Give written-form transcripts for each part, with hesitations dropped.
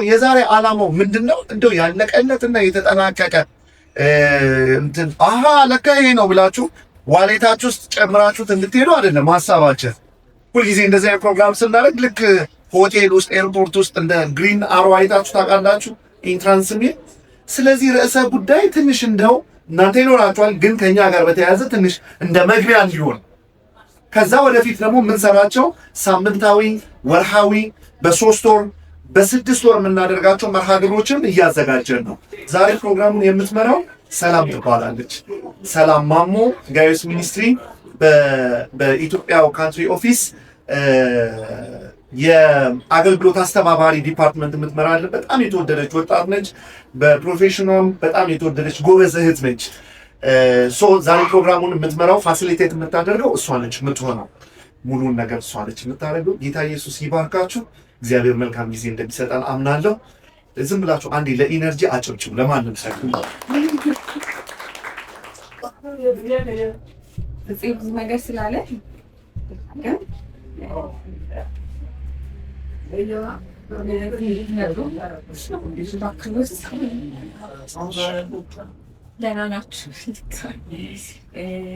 የዛሬ ዓላማው ምንድነው? እንደው ያለቀለትና የተጠናቀቀ እንትን ለካ ይሄ ነው ብላችሁ ዋሌታችሁ ውስጥ ጨምራችሁት እንድትሄዱ አይደለም ሐሳባችን። ሁልጊዜ እንደዚህ አይነት ፕሮግራም ስናደርግ ልክ ሆቴል ውስጥ ኤርፖርት ውስጥ እንደ ግሪን አሮ አይታችሁ ታውቃላችሁ፣ ኢንትራንስ የሚል። ስለዚህ ርዕሰ ጉዳይ ትንሽ እንደው እናንተ ይኖራችኋል፣ ግን ከኛ ጋር በተያያዘ ትንሽ እንደ መግቢያ እንዲሆን ከዛ ወደፊት ደግሞ የምንሰራቸው ሳምንታዊ፣ ወርሃዊ፣ በ3 ወር በ6 ወር የምናደርጋቸው መርሃ ግብሮችን እያዘጋጀን ነው። ዛሬ ፕሮግራሙን የምትመራው ሰላም ትባላለች። ሰላም ማሞ ጋዮስ ሚኒስትሪ በኢትዮጵያው ካንትሪ ኦፊስ የአገልግሎት አስተባባሪ ዲፓርትመንት የምትመራለ በጣም የተወደደች ወጣት ነች። በፕሮፌሽኗም በጣም የተወደደች ጎበዝ እህት ነች። ዛሬ ፕሮግራሙን የምትመራው ፋሲሊቴት የምታደርገው እሷ ነች የምትሆነው። ሙሉን ነገር እሷ ነች የምታደርገው። ጌታ ኢየሱስ ይባርካችሁ። እግዚአብሔር መልካም ጊዜ እንደሚሰጠን አምናለሁ። ዝም ብላችሁ አንዴ ለኢነርጂ አጨብጭቡ። ለማንም ሳይሆን ብዙ ነገር ስላለ ደህና ናችሁ?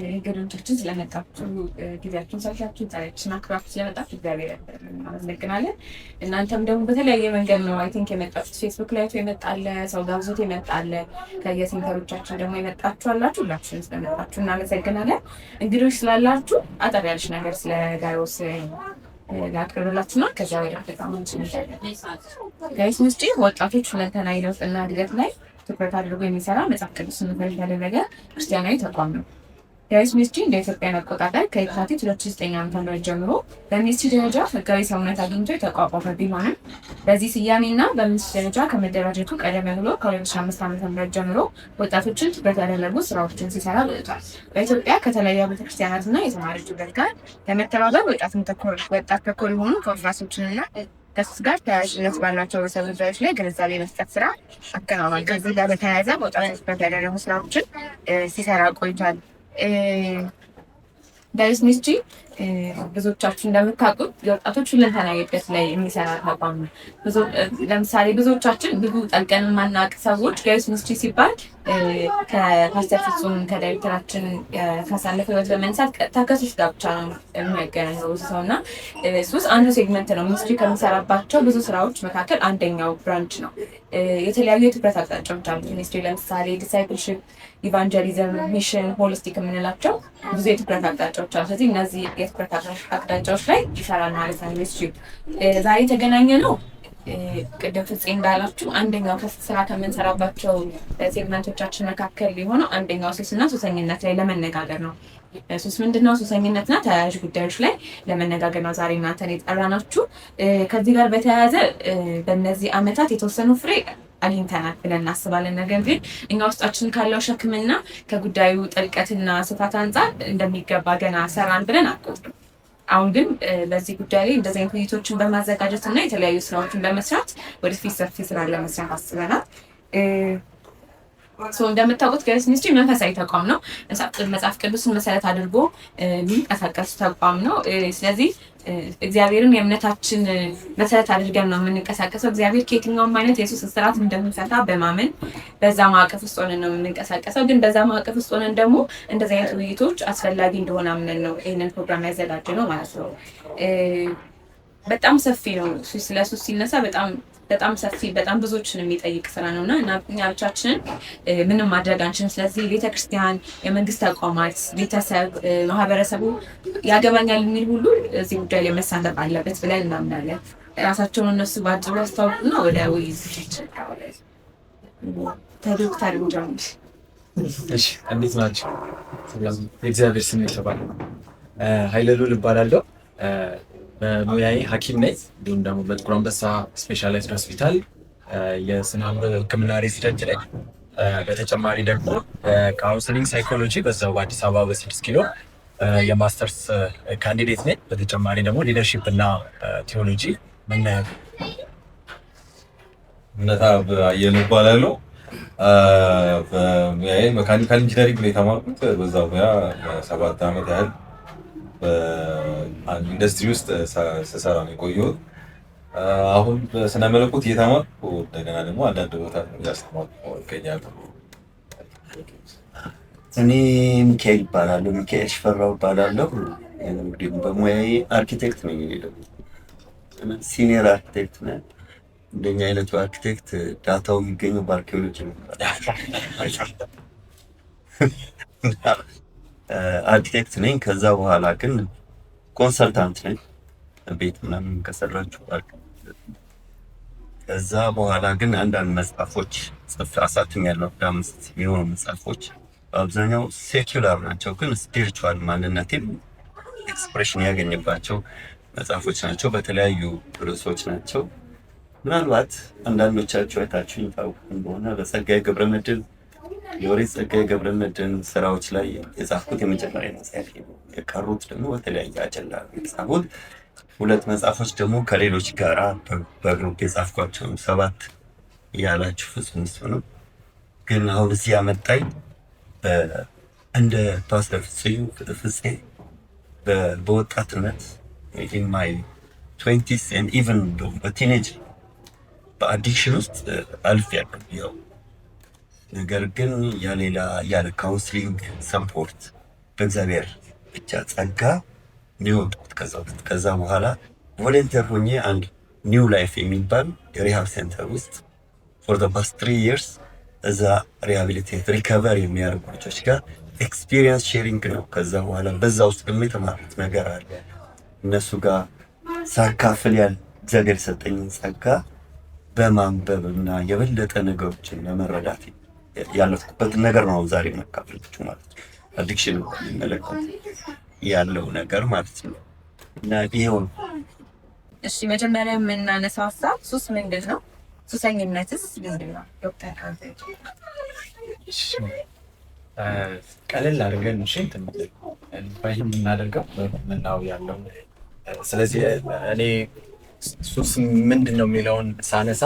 እንግዶቻችን ስለመጣችሁ ጊዜያችሁን ሰጥታችሁ ዛሬችን አክብራችሁ ስለመጣችሁ እግዚአብሔር እናመሰግናለን። እናንተም ደግሞ በተለያየ መንገድ ነው አይ ቲንክ የመጣችሁት። ፌስቡክ ላይ የመጣለ ሰው ጋብዞት የመጣለ ከየሴንተሮቻችን ደግሞ የመጣችሁ አላችሁ። ሁላችሁም ስለመጣችሁ እናመሰግናለን። እንግዶች ስላላችሁ አጠር ያለች ነገር ስለ ጋዮስ ላቅርብላችሁና ከዚያ ወደ ተጣማችን ጋዮስ ሚኒስትሪ ወጣቶች ሁለንተናዊ ለውጥና እድገት ላይ ትኩረት አድርጎ የሚሰራ መጽሐፍ ቅዱስን መሰረት ያደረገ ክርስቲያናዊ ተቋም ነው። ጋዮስ ሚኒስትሪ እንደ ኢትዮጵያን አቆጣጠር ከየካቲት 2009 ዓ.ም ጀምሮ በሚኒስትሪ ደረጃ ህጋዊ ሰውነት አግኝቶ የተቋቋመ ቢሆንም በዚህ ስያሜና በሚኒስትሪ ደረጃ ከመደራጀቱ ቀደም ብሎ ከ2005 ዓ.ም ጀምሮ ወጣቶችን ትኩረት ያደረጉ ስራዎችን ሲሰራ ቆይቷል። በኢትዮጵያ ከተለያዩ ቤተክርስቲያናትና የተማሪዎች ህብረት ጋር ለመተባበር ወጣት ተኮር የሆኑ ኮንፍራንሶችንና ከሱስ ጋር ተያያዥነት ባላቸው ርዕሰ ጉዳዮች ላይ ግንዛቤ መስጠት ስራ አከናውኗል። ከዚህ ጋር በተያያዘ ወጣቶች ትኩረት ያደረጉ ስራዎችን ሲሰራ ቆይቷል። ጋዮስ ሚኒስትሪ ብዙዎቻችሁ እንደምታውቁት የወጣቶች ሁለንተናዊ እድገት ላይ የሚሰራ ተቋም ነው። ለምሳሌ ብዙዎቻችን ብዙ ጠልቀን የማናውቅ ሰዎች ጋዮስ ሚኒስትሪ ሲባል ከፓስተር ፍጹም ከዳይሬክተራችን ካሳለፈው ህይወት በመንሳት ቀጥታ ከሱስ ጋር ብቻ ነው የሚያገናኘው ሰው እና ሱስ አንዱ ሴግመንት ነው። ሚኒስትሪ ከሚሰራባቸው ብዙ ስራዎች መካከል አንደኛው ብራንች ነው። የተለያዩ የትኩረት አቅጣጫዎች አሉ። ሚኒስትሪ ለምሳሌ ዲሳይፕልሺፕ፣ ኢቫንጀሊዝም፣ ሚሽን፣ ሆሊስቲክ የምንላቸው ብዙ የትኩረት አቅጣጫዎች አሉ። ስለዚህ እነዚህ የትኩረት አቅጣጫዎች ላይ ይሰራል ማለት ነው ሚኒስትሪ። ዛሬ የተገናኘ ነው ቅድም ፍፄ እንዳላችሁ አንደኛው ስራ ከምንሰራባቸው ሴግመንቶቻችን መካከል የሆነው አንደኛው ሱስና ሱሰኝነት ላይ ለመነጋገር ነው። ሱስ ምንድነው? ሱሰኝነትና ተያያዥ ጉዳዮች ላይ ለመነጋገር ነው ዛሬ እናንተን የጠራናችሁ። ከዚህ ጋር በተያያዘ በእነዚህ ዓመታት የተወሰኑ ፍሬ አግኝተናል ብለን እናስባለን። ነገር ግን እኛ ውስጣችን ካለው ሸክምና ከጉዳዩ ጥልቀትና ስፋት አንጻር እንደሚገባ ገና ሰራን ብለን አልቆጥርም። አሁን ግን በዚህ ጉዳይ ላይ እንደዚህ አይነት ውይይቶችን በማዘጋጀት እና የተለያዩ ስራዎችን በመስራት ወደፊት ሰፊ ስራ ለመስራት አስበናል። እንደምታውቁት ጋዮስ ሚኒስትሪ መንፈሳዊ ተቋም ነው። መጽሐፍ ቅዱስን መሰረት አድርጎ የሚንቀሳቀስ ተቋም ነው። ስለዚህ እግዚአብሔርን የእምነታችን መሰረት አድርገን ነው የምንንቀሳቀሰው። እግዚአብሔር ከየትኛውም አይነት የሱስ እስራት እንደሚፈታ በማመን በዛ ማዕቀፍ ውስጥ ሆነን ነው የምንንቀሳቀሰው። ግን በዛ ማዕቀፍ ውስጥ ሆነን ደግሞ እንደዚህ አይነት ውይይቶች አስፈላጊ እንደሆነ አምነን ነው ይህንን ፕሮግራም ያዘጋጀ ነው ማለት ነው። በጣም ሰፊ ነው። ስለ ሱስ ሲነሳ በጣም ሰፊ በጣም ብዙዎችን የሚጠይቅ ስራ ነው እና እኛ ብቻችንን ምንም ማድረግ አንችልም። ስለዚህ ቤተክርስቲያን፣ የመንግስት ተቋማት፣ ቤተሰብ፣ ማህበረሰቡ ያገባኛል የሚል ሁሉ እዚህ ጉዳይ ላይ መሳተፍ አለበት ብለን እናምናለን። ራሳቸውን እነሱ በአጭሩ ያስታውቁና ወደ ውይይታችን ከዶክተር ጀምር። እሺ፣ እንዴት ናቸው? የእግዚአብሔር ስም ይባረክ። ኃይለ ሉል እባላለሁ። በሙያዬ ሐኪም ነኝ። እንዲሁም ደግሞ በጥቁር አንበሳ ስፔሻላይዝድ ሆስፒታል የስነ አእምሮ ሕክምና ሬዚደንት ነኝ። በተጨማሪ ደግሞ ካውንስሊንግ ሳይኮሎጂ በዛው በአዲስ አበባ በ6 ኪሎ የማስተርስ ካንዲዴት ነኝ። በተጨማሪ ደግሞ ሊደርሺፕ እና ቴዎሎጂ መናያ እነታ አየለ እባላለሁ። በሙያዬ መካኒካል ኢንጂነሪንግ ነው የተማርኩት። በዛው ሙያ 7 ዓመት ያህል በኢንዱስትሪ ውስጥ ስሰራ ነው የቆየሁት። አሁን ስነ መለኮት እየተማርኩ እንደገና ደግሞ አንዳንድ ቦታ እያስተማርኩ እገኛለሁ። እኔ ሚካኤል እባላለሁ። ሚካኤል ሽፈራው እባላለሁ። እንግዲህ በሙያዬ አርኪቴክት ነኝ። ሲኒየር አርኪቴክት ነኝ። እንደኛ አይነቱ አርኪቴክት ዳታው የሚገኘው በአርኪኦሎጂ ነው። አርኪቴክት ነኝ። ከዛ በኋላ ግን ኮንሰልታንት ነኝ። ቤት ምናምን ከሰራችሁ ከዛ በኋላ ግን አንዳንድ መጽሐፎች ጽፍ አሳትሜያለሁ። 5 የሚሆኑ መጽሐፎች በአብዛኛው ሴኩላር ናቸው፣ ግን ስፒሪቹዋል ማንነቴም ኤክስፕሬሽን ያገኝባቸው መጽሐፎች ናቸው። በተለያዩ ርዕሶች ናቸው። ምናልባት አንዳንዶቻችሁ አይታችሁ ታውቁ እንደሆነ በጸጋዬ ገብረመድኅን የኦሪት ጸጋዬ ገብረመድኅን ስራዎች ላይ የጻፍኩት የመጀመሪያ መጽሐፍ ነው። የቀሩት ደግሞ በተለያየ አጀንዳ የተጻፉት 2 መጽሐፎች ደግሞ ከሌሎች ጋር በግሩፕ የጻፍኳቸው 7 ያላችሁ ፍጹም ነው። ግን አሁን እዚህ ያመጣኝ እንደ ፓስተር ፍፄ በወጣትነት in my 20s and even በቲኔጅ በአዲክሽን ውስጥ አልፌያለሁ። ያው ነገር ግን ያለ ካውንስሊንግ ሰፖርት በእግዚአብሔር ብቻ ጸጋ ሊወጡት ከዛ በኋላ ቮለንተር ሆኜ አንድ ኒው ላይፍ የሚባል የሪሃብ ሴንተር ውስጥ for the past 3 years እዛ ሪሃቢሊቴት ሪከቨር የሚያደርጉ ልጆች ጋር ኤክስፒሪየንስ ሼሪንግ ነው። ከዛ በኋላ በዛ ውስጥ ደግሞ የተማሩት ነገር አለ። እነሱ ጋር ሳካፍል እግዚአብሔር የሰጠኝን ጸጋ በማንበብ እና የበለጠ ነገሮችን ለመረዳት ያለፍኩበት ነገር ነው ዛሬ መካፈላችሁ ማለት ነው። አዲክሽን የሚመለከት ያለው ነገር ማለት ነው እና ይሄው። እሺ መጀመሪያ የምናነሳው ሀሳብ ሱስ ምንድን ነው? ሱሰኝነትስ ምንድን ነው? ዶክተር ካንተ ቀለል አድርገን ባይም የምናደርገው ምናው ያለው። ስለዚህ እኔ ሱስ ምንድን ነው የሚለውን ሳነሳ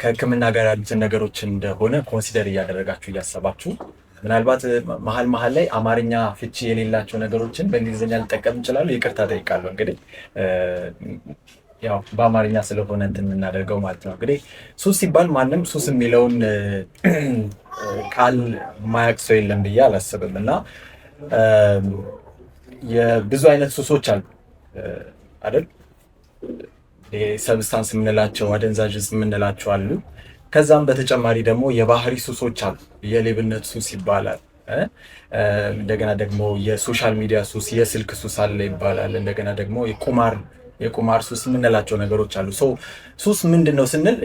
ከሕክምና ጋር ያሉትን ነገሮች እንደሆነ ኮንሲደር እያደረጋችሁ እያሰባችሁ ምናልባት መሀል ላይ አማርኛ ፍቺ የሌላቸው ነገሮችን በእንግሊዝኛ ልጠቀም እንችላሉ። ይቅርታ ጠይቃለሁ። እንግዲህ ያው በአማርኛ ስለሆነ እንትን የምናደርገው ማለት ነው። እንግዲህ ሱስ ሲባል ማንም ሱስ የሚለውን ቃል ማያውቅ ሰው የለም ብዬ አላስብም እና የብዙ አይነት ሱሶች አሉ አይደል? ሰብስታንስ የምንላቸው አደንዛዥ ዕፅ የምንላቸው አሉ። ከዛም በተጨማሪ ደግሞ የባህሪ ሱሶች አሉ። የሌብነት ሱስ ይባላል። እንደገና ደግሞ የሶሻል ሚዲያ ሱስ፣ የስልክ ሱስ አለ ይባላል። እንደገና ደግሞ የቁማር ሱስ የምንላቸው ነገሮች አሉ። ሱስ ምንድን ነው ስንል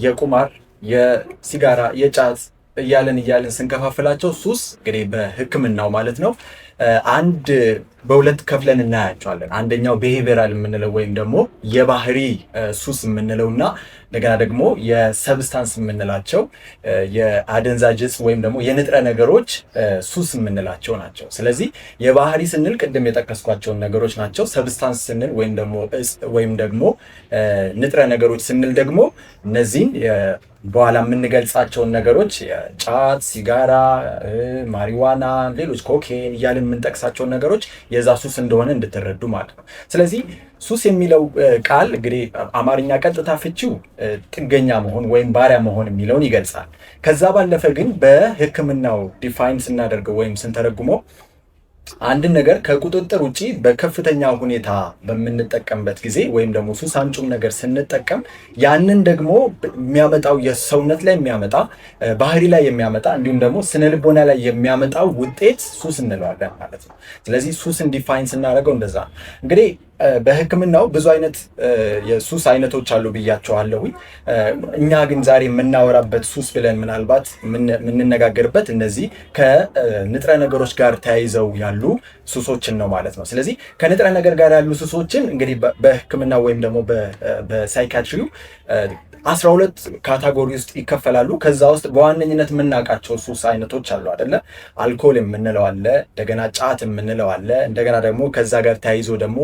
የቁማር፣ የሲጋራ፣ የጫት እያለን ስንከፋፍላቸው ሱስ እንግዲህ በሕክምናው ማለት ነው አንድ በሁለት ከፍለን እናያቸዋለን። አንደኛው ቢሄቪየራል የምንለው ወይም ደግሞ የባህሪ ሱስ የምንለው እና እንደገና ደግሞ የሰብስታንስ የምንላቸው የአደንዛዥ ዕፅ ወይም ደግሞ የንጥረ ነገሮች ሱስ የምንላቸው ናቸው። ስለዚህ የባህሪ ስንል ቅድም የጠቀስኳቸውን ነገሮች ናቸው። ሰብስታንስ ስንል ወይም ደግሞ ንጥረ ነገሮች ስንል ደግሞ እነዚህን በኋላ የምንገልጻቸውን ነገሮች ጫት፣ ሲጋራ፣ ማሪዋና፣ ሌሎች ኮኬን እያልን የምንጠቅሳቸውን ነገሮች የዛ ሱስ እንደሆነ እንድትረዱ ማለት ነው። ስለዚህ ሱስ የሚለው ቃል እንግዲህ አማርኛ ቀጥታ ፍቺው ጥገኛ መሆን ወይም ባሪያ መሆን የሚለውን ይገልጻል። ከዛ ባለፈ ግን በሕክምናው ዲፋይን ስናደርገው ወይም ስንተረጉመው አንድን ነገር ከቁጥጥር ውጪ በከፍተኛ ሁኔታ በምንጠቀምበት ጊዜ ወይም ደግሞ ሱስ አምጪውን ነገር ስንጠቀም ያንን ደግሞ የሚያመጣው የሰውነት ላይ የሚያመጣ ባህሪ ላይ የሚያመጣ እንዲሁም ደግሞ ስነ ልቦና ላይ የሚያመጣው ውጤት ሱስ እንለዋለን ማለት ነው። ስለዚህ ሱስን ዲፋይን ስናደርገው እንደዛ ነው። እንግዲህ በሕክምናው ብዙ አይነት የሱስ አይነቶች አሉ ብያቸዋለሁኝ። እኛ ግን ዛሬ የምናወራበት ሱስ ብለን ምናልባት የምንነጋገርበት እነዚህ ከንጥረ ነገሮች ጋር ተያይዘው ያሉ ሱሶችን ነው ማለት ነው። ስለዚህ ከንጥረ ነገር ጋር ያሉ ሱሶችን እንግዲህ በሕክምና ወይም ደግሞ በሳይካትሪው 12 ካታጎሪ ውስጥ ይከፈላሉ። ከዛ ውስጥ በዋነኝነት የምናውቃቸው ሱስ አይነቶች አሉ አይደለ? አልኮል የምንለው አለ፣ እንደገና ጫት የምንለው አለ፣ እንደገና ደግሞ ከዛ ጋር ተያይዞ ደግሞ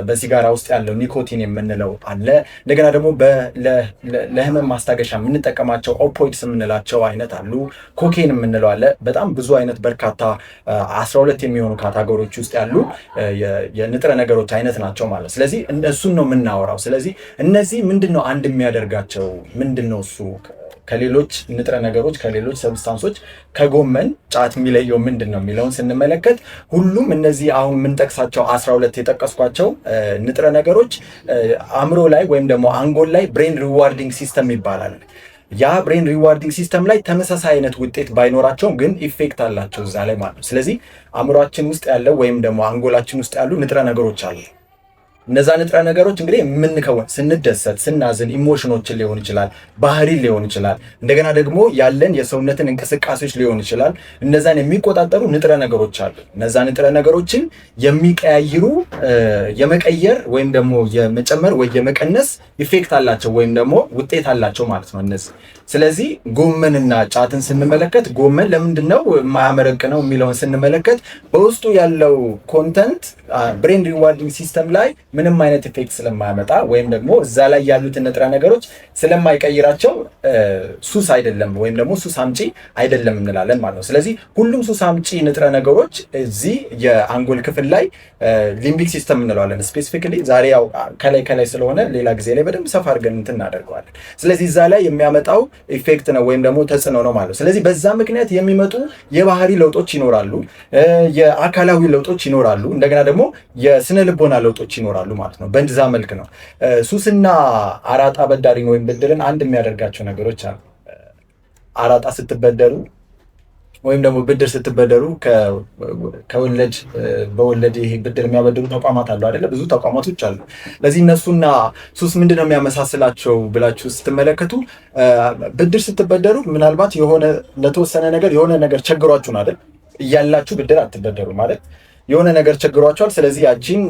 በሲጋራ ውስጥ ያለው ኒኮቲን የምንለው አለ። እንደገና ደግሞ ለህመም ማስታገሻ የምንጠቀማቸው ኦፖይድስ የምንላቸው አይነት አሉ። ኮኬን የምንለው አለ። በጣም ብዙ አይነት በርካታ 12 የሚሆኑ ካታጎሪዎች ውስጥ ያሉ የንጥረ ነገሮች አይነት ናቸው ማለት። ስለዚህ እሱን ነው የምናወራው። ስለዚህ እነዚህ ምንድነው አንድ የሚያደርጋቸው ምንድነው እሱ ከሌሎች ንጥረ ነገሮች ከሌሎች ሰብስታንሶች ከጎመን ጫት የሚለየው ምንድን ነው የሚለውን ስንመለከት ሁሉም እነዚህ አሁን የምንጠቅሳቸው 12 የጠቀስኳቸው ንጥረ ነገሮች አእምሮ ላይ ወይም ደግሞ አንጎል ላይ ብሬን ሪዋርዲንግ ሲስተም ይባላል። ያ ብሬን ሪዋርዲንግ ሲስተም ላይ ተመሳሳይ አይነት ውጤት ባይኖራቸውም ግን ኢፌክት አላቸው እዛ ላይ ማለት ነው። ስለዚህ አእምሯችን ውስጥ ያለው ወይም ደግሞ አንጎላችን ውስጥ ያሉ ንጥረ ነገሮች አሉ። እነዛ ንጥረ ነገሮች እንግዲህ የምንከውን ስንደሰት፣ ስናዝን ኢሞሽኖችን ሊሆን ይችላል፣ ባህሪ ሊሆን ይችላል፣ እንደገና ደግሞ ያለን የሰውነትን እንቅስቃሴዎች ሊሆን ይችላል። እነዛን የሚቆጣጠሩ ንጥረ ነገሮች አሉ። እነዛ ንጥረ ነገሮችን የሚቀያይሩ የመቀየር ወይም ደግሞ የመጨመር ወይ የመቀነስ ኢፌክት አላቸው ወይም ደግሞ ውጤት አላቸው ማለት ነው እነዚህ። ስለዚህ ጎመንና ጫትን ስንመለከት ጎመን ለምንድን ነው የማያመረቅነው የሚለውን ስንመለከት በውስጡ ያለው ኮንተንት ብሬን ሪዋርዲንግ ሲስተም ላይ ምንም አይነት ኢፌክት ስለማያመጣ ወይም ደግሞ እዛ ላይ ያሉትን ንጥረ ነገሮች ስለማይቀይራቸው ሱስ አይደለም ወይም ደግሞ ሱስ አምጪ አይደለም እንላለን ማለት ነው። ስለዚህ ሁሉም ሱስ አምጪ ንጥረ ነገሮች እዚህ የአንጎል ክፍል ላይ ሊምቢክ ሲስተም እንለዋለን። ስፔሲፊካሊ ዛሬ ያው ከላይ ስለሆነ ሌላ ጊዜ ላይ በደንብ ሰፋ አድርገን እንትን እናደርገዋለን። ስለዚህ እዛ ላይ የሚያመጣው ኢፌክት ነው ወይም ደግሞ ተጽዕኖ ነው ማለት ነው። ስለዚህ በዛ ምክንያት የሚመጡ የባህሪ ለውጦች ይኖራሉ፣ የአካላዊ ለውጦች ይኖራሉ፣ እንደገና ደግሞ የስነ ልቦና ለውጦች ይኖራሉ ማለት ነው። በእንደዛ መልክ ነው ሱስና አራጣ አበዳሪን ወይም ብድርን አንድ የሚያደርጋቸው ነገሮች አሉ። አራጣ ስትበደሩ ወይም ደግሞ ብድር ስትበደሩ በወለድ ይሄ ብድር የሚያበድሩ ተቋማት አሉ አይደለ? ብዙ ተቋማቶች አሉ። ለዚህ እነሱና ሱስ ምንድነው የሚያመሳስላቸው ብላችሁ ስትመለከቱ ብድር ስትበደሩ ምናልባት ለተወሰነ ነገር የሆነ ነገር ቸግሯችሁን አይደል? እያላችሁ ብድር አትበደሩ ማለት የሆነ ነገር ቸግሯቸዋል። ስለዚህ ያቺን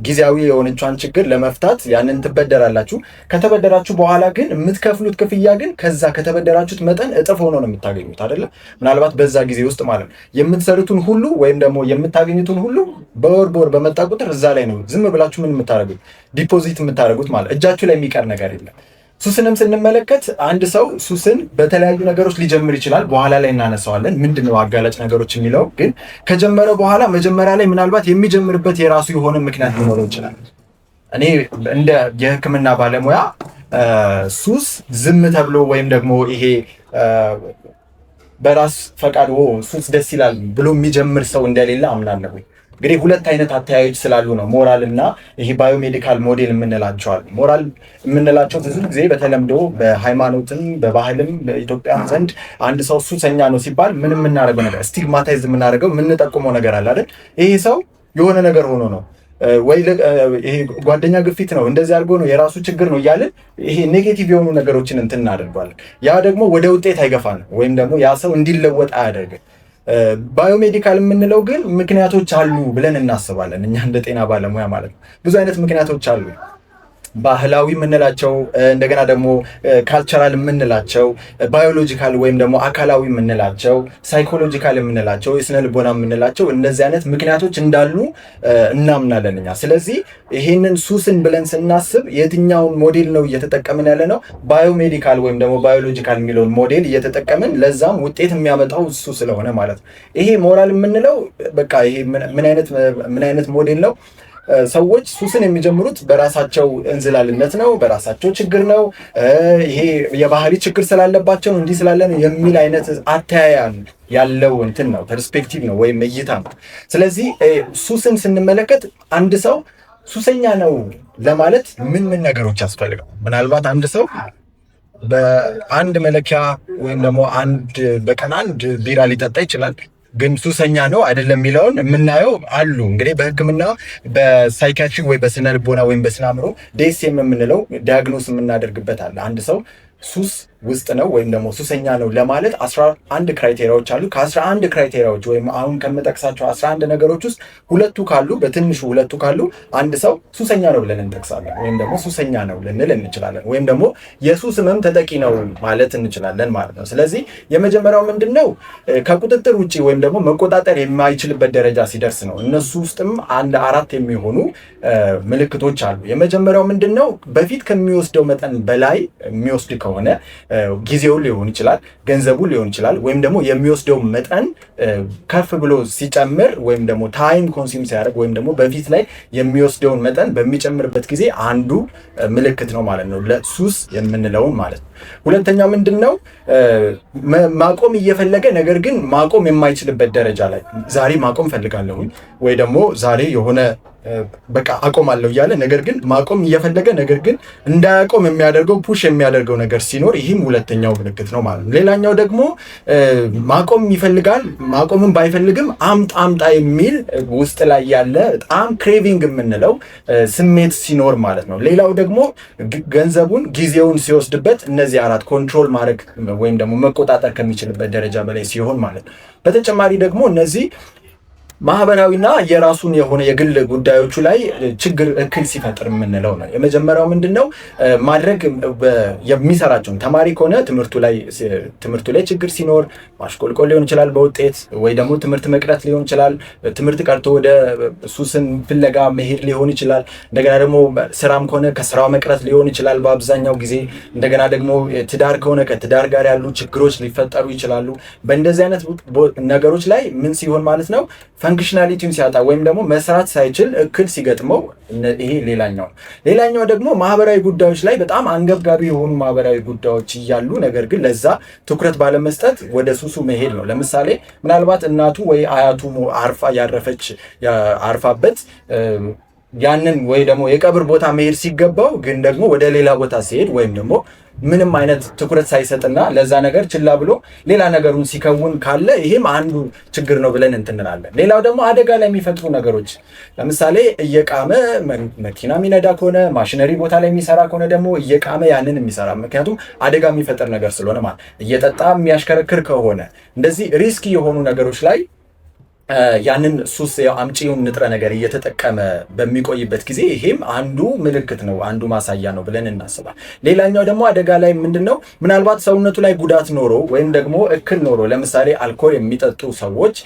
ጊዜያዊ የሆነቿን ችግር ለመፍታት ያንን ትበደራላችሁ። ከተበደራችሁ በኋላ ግን የምትከፍሉት ክፍያ ግን ከዛ ከተበደራችሁት መጠን እጥፍ ሆኖ ነው የምታገኙት አይደለ? ምናልባት በዛ ጊዜ ውስጥ ማለት ነው የምትሰሩትን ሁሉ ወይም ደግሞ የምታገኙትን ሁሉ በወር በመጣ ቁጥር እዛ ላይ ነው ዝም ብላችሁ ምን የምታደርጉት ዲፖዚት የምታደርጉት ማለት እጃችሁ ላይ የሚቀር ነገር የለም። ሱስንም ስንመለከት አንድ ሰው ሱስን በተለያዩ ነገሮች ሊጀምር ይችላል። በኋላ ላይ እናነሳዋለን ምንድነው አጋላጭ ነገሮች የሚለው። ግን ከጀመረ በኋላ መጀመሪያ ላይ ምናልባት የሚጀምርበት የራሱ የሆነ ምክንያት ሊኖረው ይችላል። እኔ እንደ የሕክምና ባለሙያ ሱስ ዝም ተብሎ ወይም ደግሞ ይሄ በራስ ፈቃድ ሱስ ደስ ይላል ብሎ የሚጀምር ሰው እንደሌለ አምናለሁ። እንግዲህ ሁለት አይነት አተያዮች ስላሉ ነው ሞራል እና ይሄ ባዮሜዲካል ሞዴል የምንላቸዋል። ሞራል የምንላቸው ብዙ ጊዜ በተለምዶ በሃይማኖትም በባህልም በኢትዮጵያ ዘንድ አንድ ሰው ሱሰኛ ነው ሲባል ምን የምናደርገው ነገር ስቲግማታይዝ የምናደርገው የምንጠቁመው ነገር አለ አይደል? ይሄ ሰው የሆነ ነገር ሆኖ ነው ወይ ይሄ ጓደኛ ግፊት ነው እንደዚህ አድርጎ ነው የራሱ ችግር ነው እያልን ይሄ ኔጌቲቭ የሆኑ ነገሮችን እንትን እናደርጋለን። ያ ደግሞ ወደ ውጤት አይገፋንም ወይም ደግሞ ያ ሰው እንዲለወጥ አያደርግም። ባዮሜዲካል የምንለው ግን ምክንያቶች አሉ ብለን እናስባለን እኛ እንደ ጤና ባለሙያ ማለት ነው። ብዙ አይነት ምክንያቶች አሉ። ባህላዊ የምንላቸው እንደገና ደግሞ ካልቸራል የምንላቸው ባዮሎጂካል ወይም ደግሞ አካላዊ የምንላቸው ሳይኮሎጂካል የምንላቸው የስነ ልቦና የምንላቸው እነዚህ አይነት ምክንያቶች እንዳሉ እናምናለን እኛ። ስለዚህ ይሄንን ሱስን ብለን ስናስብ የትኛውን ሞዴል ነው እየተጠቀምን ያለ ነው? ባዮሜዲካል ወይም ደግሞ ባዮሎጂካል የሚለውን ሞዴል እየተጠቀምን ለዛም ውጤት የሚያመጣው እሱ ስለሆነ ማለት ነው። ይሄ ሞራል የምንለው በቃ ይሄ ምን አይነት ሞዴል ነው? ሰዎች ሱስን የሚጀምሩት በራሳቸው እንዝላልነት ነው፣ በራሳቸው ችግር ነው፣ ይሄ የባህሪ ችግር ስላለባቸው እንዲህ ስላለ ነው የሚል አይነት አተያያን ያለው እንትን ነው፣ ፐርስፔክቲቭ ነው ወይም እይታ ነው። ስለዚህ ሱስን ስንመለከት አንድ ሰው ሱሰኛ ነው ለማለት ምን ነገሮች ያስፈልጋል? ምናልባት አንድ ሰው በአንድ መለኪያ ወይም ደግሞ በቀን አንድ ቢራ ሊጠጣ ይችላል። ግን ሱሰኛ ነው አይደለም የሚለውን የምናየው አሉ። እንግዲህ በሕክምና በሳይካትሪ ወይ በስነ ልቦና ወይም በስነ አእምሮ ዴስም የምንለው ዲያግኖስ የምናደርግበት አለ። አንድ ሰው ሱስ ውስጥ ነው ወይም ደግሞ ሱሰኛ ነው ለማለት 11 ክራይቴሪያዎች አሉ። ከ11 ክራይቴሪያዎች ወይም አሁን ከምጠቅሳቸው 11 ነገሮች ውስጥ ሁለቱ ካሉ በትንሹ ሁለቱ ካሉ አንድ ሰው ሱሰኛ ነው ብለን እንጠቅሳለን ወይም ደግሞ ሱሰኛ ነው ልንል እንችላለን ወይም ደግሞ የሱስ ህመም ተጠቂ ነው ማለት እንችላለን ማለት ነው። ስለዚህ የመጀመሪያው ምንድነው ከቁጥጥር ውጪ ወይም ደግሞ መቆጣጠር የማይችልበት ደረጃ ሲደርስ ነው። እነሱ ውስጥም አንድ 4 የሚሆኑ ምልክቶች አሉ። የመጀመሪያው ምንድነው በፊት ከሚወስደው መጠን በላይ የሚወስድ ከሆነ ጊዜውን ሊሆን ይችላል፣ ገንዘቡን ሊሆን ይችላል፣ ወይም ደግሞ የሚወስደው መጠን ከፍ ብሎ ሲጨምር ወይም ደግሞ ታይም ኮንሱም ሲያደርግ ወይም ደግሞ በፊት ላይ የሚወስደውን መጠን በሚጨምርበት ጊዜ አንዱ ምልክት ነው ማለት ነው ለሱስ የምንለውን ማለት ነው። ሁለተኛው ምንድነው ማቆም እየፈለገ ነገር ግን ማቆም የማይችልበት ደረጃ ላይ ዛሬ ማቆም ፈልጋለሁ ወይ ደግሞ ዛሬ የሆነ በቃ አቆማለሁ እያለ ነገር ግን ማቆም እየፈለገ ነገር ግን እንዳያቆም የሚያደርገው ፑሽ የሚያደርገው ነገር ሲኖር ይህም ሁለተኛው ምልክት ነው ማለት ነው። ሌላኛው ደግሞ ማቆም ይፈልጋል፣ ማቆምን ባይፈልግም አምጣ የሚል ውስጥ ላይ ያለ በጣም ክሬቪንግ የምንለው ስሜት ሲኖር ማለት ነው። ሌላው ደግሞ ገንዘቡን ጊዜውን ሲወስድበት እነዚህ 4 ኮንትሮል ማድረግ ወይም ደግሞ መቆጣጠር ከሚችልበት ደረጃ በላይ ሲሆን ማለት ነው። በተጨማሪ ደግሞ እነዚህ ማህበራዊና የራሱን የሆነ የግል ጉዳዮቹ ላይ ችግር እክል ሲፈጥር የምንለው ነው። የመጀመሪያው ምንድነው ማድረግ የሚሰራቸውን ተማሪ ከሆነ ትምህርቱ ላይ ችግር ሲኖር ማሽቆልቆል ሊሆን ይችላል በውጤት ወይ ደግሞ ትምህርት መቅረት ሊሆን ይችላል። ትምህርት ቀርቶ ወደ ሱስን ፍለጋ መሄድ ሊሆን ይችላል። እንደገና ደግሞ ስራም ከሆነ ከስራው መቅረት ሊሆን ይችላል በአብዛኛው ጊዜ። እንደገና ደግሞ ትዳር ከሆነ ከትዳር ጋር ያሉ ችግሮች ሊፈጠሩ ይችላሉ። በእንደዚህ አይነት ነገሮች ላይ ምን ሲሆን ማለት ነው ፈንክሽናሊቲውን ሲያጣ ወይም ደግሞ መስራት ሳይችል እክል ሲገጥመው ይሄ ሌላኛው ደግሞ ማህበራዊ ጉዳዮች ላይ በጣም አንገብጋቢ የሆኑ ማህበራዊ ጉዳዮች እያሉ ነገር ግን ለዛ ትኩረት ባለመስጠት ወደ ሱሱ መሄድ ነው። ለምሳሌ ምናልባት እናቱ ወይ አያቱ አርፋበት ያንን ወይ ደግሞ የቀብር ቦታ መሄድ ሲገባው ግን ደግሞ ወደ ሌላ ቦታ ሲሄድ ወይም ደግሞ ምንም አይነት ትኩረት ሳይሰጥና ለዛ ነገር ችላ ብሎ ሌላ ነገሩን ሲከውን ካለ ይሄም አንዱ ችግር ነው ብለን እንትንላለን። ሌላው ደግሞ አደጋ ላይ የሚፈጥሩ ነገሮች ለምሳሌ እየቃመ መኪና የሚነዳ ከሆነ ማሽነሪ ቦታ ላይ የሚሰራ ከሆነ ደግሞ እየቃመ ያንን የሚሰራ ምክንያቱም አደጋ የሚፈጥር ነገር ስለሆነ ማለት እየጠጣ የሚያሽከረክር ከሆነ እንደዚህ ሪስክ የሆኑ ነገሮች ላይ ያንን ሱስ አምጪውን ንጥረ ነገር እየተጠቀመ በሚቆይበት ጊዜ ይሄም አንዱ ምልክት ነው፣ አንዱ ማሳያ ነው ብለን እናስባለን። ሌላኛው ደግሞ አደጋ ላይ ምንድነው ምናልባት ሰውነቱ ላይ ጉዳት ኖሮ ወይም ደግሞ እክል ኖሮ ለምሳሌ አልኮል የሚጠጡ ሰዎች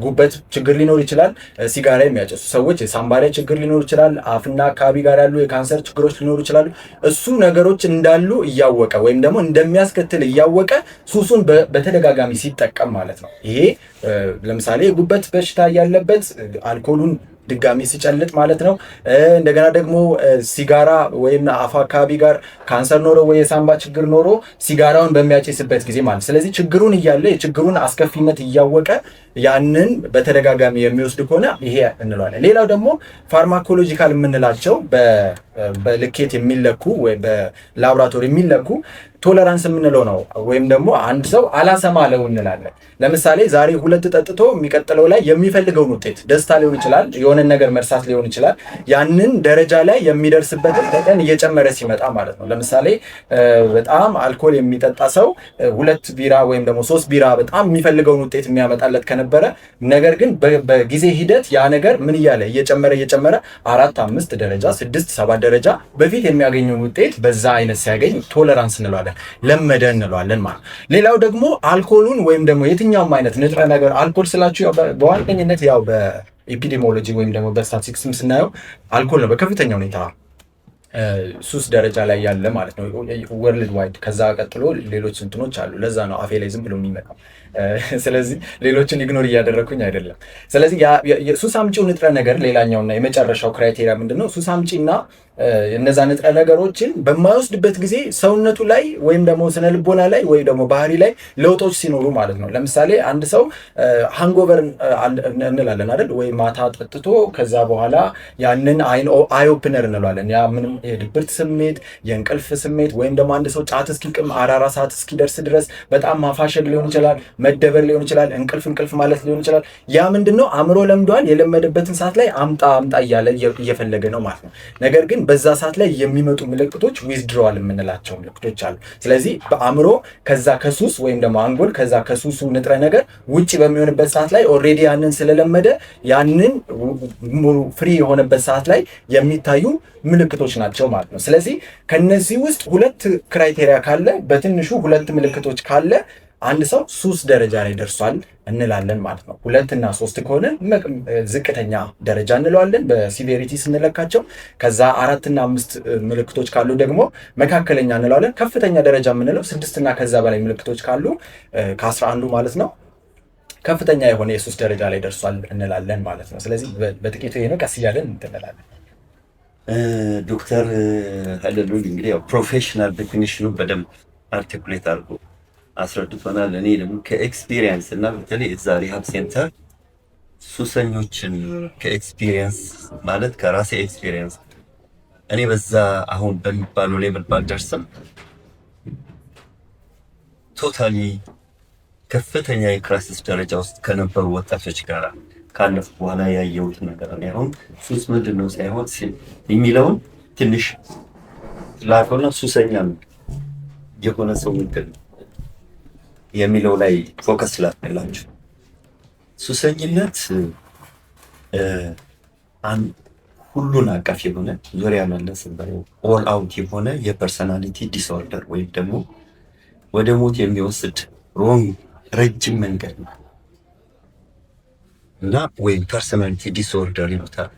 ጉበት ችግር ሊኖር ይችላል። ሲጋራ የሚያጨሱ ሰዎች የሳምባ ላይ ችግር ሊኖር ይችላል። አፍና አካባቢ ጋር ያሉ የካንሰር ችግሮች ሊኖሩ ይችላሉ። እሱ ነገሮች እንዳሉ እያወቀ ወይም ደግሞ እንደሚያስከትል እያወቀ ሱሱን በተደጋጋሚ ሲጠቀም ማለት ነው። ይሄ ለምሳሌ ጉበት በሽታ ያለበት አልኮሉን ድጋሚ ሲጨልጥ ማለት ነው። እንደገና ደግሞ ሲጋራ ወይም አፍ አካባቢ ጋር ካንሰር ኖሮ ወይ የሳምባ ችግር ኖሮ ሲጋራውን በሚያጨስበት ጊዜ ማለት ስለዚህ ችግሩን እያለ የችግሩን አስከፊነት እያወቀ ያንን በተደጋጋሚ የሚወስድ ከሆነ ይሄ እንለዋለን። ሌላው ደግሞ ፋርማኮሎጂካል የምንላቸው በልኬት የሚለኩ ወይ በላቦራቶሪ የሚለኩ ቶለራንስ የምንለው ነው። ወይም ደግሞ አንድ ሰው አላሰማለው እንላለን። ለምሳሌ ዛሬ 2 ጠጥቶ የሚቀጥለው ላይ የሚፈልገውን ውጤት ደስታ ሊሆን ይችላል፣ የሆነ ነገር መርሳት ሊሆን ይችላል። ያንን ደረጃ ላይ የሚደርስበት መጠን እየጨመረ ሲመጣ ማለት ነው። ለምሳሌ በጣም አልኮል የሚጠጣ ሰው 2 ቢራ ወይም ደግሞ 3 ቢራ በጣም የሚፈልገውን ውጤት የሚያመጣለት ከነበረ ነገር ግን በጊዜ ሂደት ያ ነገር ምን እያለ እየጨመረ 4 5 ደረጃ 6 7 ደረጃ በፊት የሚያገኘውን ውጤት በዛ አይነት ሲያገኝ ቶለራንስ እንለዋለን፣ ለመደ እንለዋለን ማለት። ሌላው ደግሞ አልኮሉን ወይም ደግሞ የትኛውም አይነት ንጥረ ነገር አልኮል ስላችሁ በዋነኝነት ያው በኤፒዲሞሎጂ ወይም ደግሞ በስታቲስቲክስም ስናየው አልኮል ነው በከፍተኛ ሁኔታ ሱስ ደረጃ ላይ ያለ ማለት ነው ወርልድ ዋይድ። ከዛ ቀጥሎ ሌሎች እንትኖች አሉ። ለዛ ነው አፌ ላይ ዝም ብሎ የሚመጣው። ስለዚህ ሌሎችን ኢግኖር እያደረኩኝ አይደለም። ስለዚህ ሱስ አምጪው ንጥረ ነገር ሌላኛውና የመጨረሻው ክራይቴሪያ ምንድነው? ሱስ አምጪና እነዛ ንጥረ ነገሮችን በማይወስድበት ጊዜ ሰውነቱ ላይ ወይም ደግሞ ስነ ልቦና ላይ ወይም ደግሞ ባህሪ ላይ ለውጦች ሲኖሩ ማለት ነው። ለምሳሌ አንድ ሰው ሃንጎቨር እንላለን አይደል? ወይ ማታ ጠጥቶ ከዛ በኋላ ያንን አይ ኦፕነር እንላለን። ያ ምንም የድብርት ስሜት፣ የእንቅልፍ ስሜት ወይም ደግሞ አንድ ሰው ጫት እስኪቅም 4 ሰዓት እስኪደርስ ድረስ በጣም ማፋሸል ሊሆን ይችላል፣ መደበር ሊሆን ይችላል፣ እንቅልፍ ማለት ሊሆን ይችላል። ያ ምንድነው አእምሮ ለምዷል። የለመደበትን ሰዓት ላይ አምጣ እያለ እየፈለገ ነው ማለት ነው። ነገር ግን በዛ ሰዓት ላይ የሚመጡ ምልክቶች ዊዝድሮዋል የምንላቸው ምልክቶች አሉ። ስለዚህ በአእምሮ ከዛ ከሱስ ወይም ደግሞ አንጎል ከዛ ከሱሱ ንጥረ ነገር ውጭ በሚሆንበት ሰዓት ላይ ኦልሬዲ ያንን ስለለመደ ያንን ፍሪ የሆነበት ሰዓት ላይ የሚታዩ ምልክቶች ናቸው ማለት ነው። ስለዚህ ከነዚህ ውስጥ 2 ክራይቴሪያ ካለ በትንሹ 2 ምልክቶች ካለ አንድ ሰው ሱስ ደረጃ ላይ ደርሷል እንላለን ማለት ነው። 2 እና 3 ከሆነ ዝቅተኛ ደረጃ እንለዋለን በሲቪሪቲ ስንለካቸው። ከዛ 4 እና 5 ምልክቶች ካሉ ደግሞ መካከለኛ እንለዋለን። ከፍተኛ ደረጃ የምንለው 6 እና ከዛ በላይ ምልክቶች ካሉ ከ11 ማለት ነው ከፍተኛ የሆነ የሱስ ደረጃ ላይ ደርሷል እንላለን ማለት ነው። ስለዚህ በጥቂቱ ይሄ ነው። ቀስ እያለን እንላለን። ዶክተር ሀይለሉል እንግዲህ ያው ፕሮፌሽናል ዴፊኒሽኑ በደንብ አርቲኩሌት አድርጎ አስረድቶናል። እኔ ደግሞ ከኤክስፒሪየንስ እና በተለይ እዛ ሪሃብ ሴንተር ሱሰኞችን ከኤክስፒሪየንስ ማለት ከራሴ ኤክስፒሪየንስ እኔ በዛ አሁን በሚባለው ሌቭል ባልደርስም ቶታሊ ከፍተኛ የክራይሲስ ደረጃ ውስጥ ከነበሩ ወጣቶች ጋር ካለፉ በኋላ ያየሁት ነገር ነው። አሁን ሱስ ምንድን ነው ሳይሆን የሚለውን ትንሽ ላቆና ሱሰኛ የሆነ ሰው ምንድን ነው የሚለው ላይ ፎከስ ላድርግላችሁ። ሱሰኝነት ሁሉን አቀፍ የሆነ ዙሪያ መለስ ኦል አውት የሆነ የፐርሰናሊቲ ዲስኦርደር ወይም ደግሞ ወደ ሞት የሚወስድ ሮንግ ረጅም መንገድ ነው እና ወይም ፐርሰናሊቲ ዲስኦርደር ይሉታል